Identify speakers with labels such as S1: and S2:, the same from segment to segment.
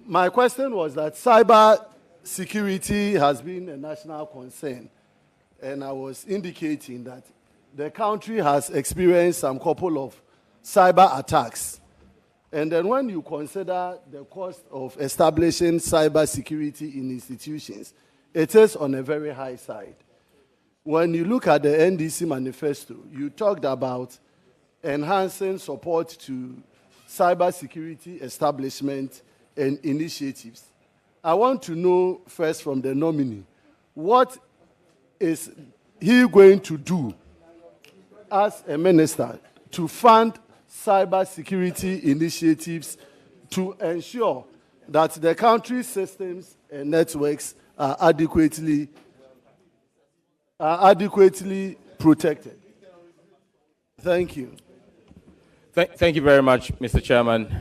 S1: My question was that cyber security has been a national concern, and I was indicating that the country has experienced some couple of cyber attacks. And then when you consider the cost of establishing cyber security in institutions, it is on a very high side. When you look at the NDC manifesto, you talked about enhancing support to cyber security establishment and initiatives. I want to know first from the nominee, what is he going to do as a minister to fund cyber security initiatives to ensure that the country's systems and networks are adequately protected? Thank you.
S2: Thank you very much, Mr. Chairman.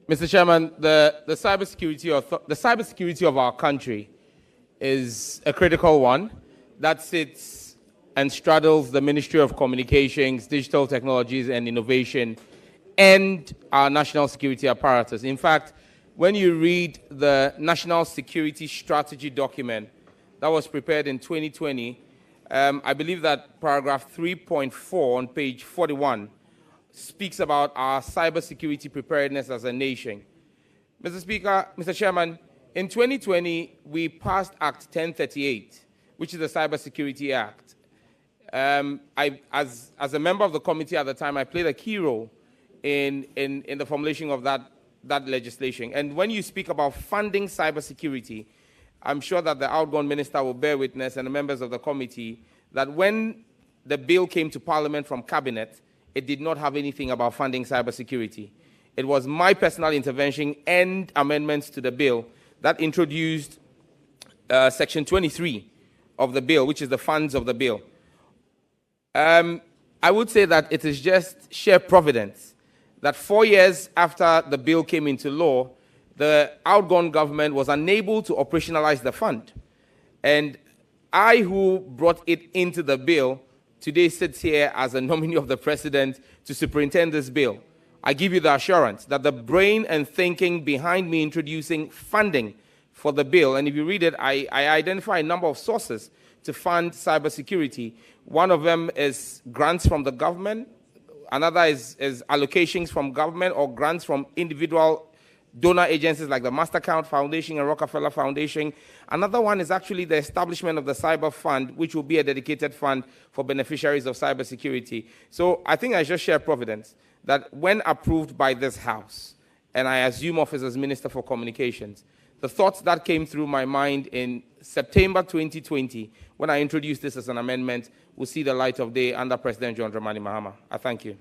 S2: Mr. Chairman, the cybersecurity of our country is a critical one that sits and straddles the Ministry of Communications, Digital Technologies and Innovation, and our national security apparatus. In fact, when you read the National Security Strategy document that was prepared in 2020, I believe that paragraph 3.4 on page 41 speaks about our cybersecurity preparedness as a nation. Mr. Speaker, Mr. Chairman, in 2020, we passed Act 1038, which is the Cybersecurity Act. As a member of the committee at the time, I played a key role in the formulation of that legislation. And when you speak about funding cybersecurity, I'm sure that the outgone minister will bear witness, and the members of the committee, that when the bill came to Parliament from Cabinet, it did not have anything about funding cybersecurity. It was my personal intervention and amendments to the bill that introduced Section 23 of the bill, which is the funds of the bill. I would say that it is just sheer providence that 4 years after the bill came into law, the outgone government was unable to operationalize the fund. And I, who brought it into the bill, today sits here as a nominee of the president to superintend this bill. I give you the assurance that the brain and thinking behind me introducing funding for the bill, and if you read it, I identify a number of sources to fund cybersecurity. One of them is grants from the government. Another is allocations from government or grants from individual donor agencies like the Mastercard Foundation and Rockefeller Foundation. Another one is actually the establishment of the Cyber Fund, which will be a dedicated fund for beneficiaries of cybersecurity. So I think I just share providence that when approved by this House, and I assume office as Minister for Communications, the thoughts that came through my mind in September 2020, when I introduced this as an amendment, will see the light of day under President John Dramani Mahama. I thank you.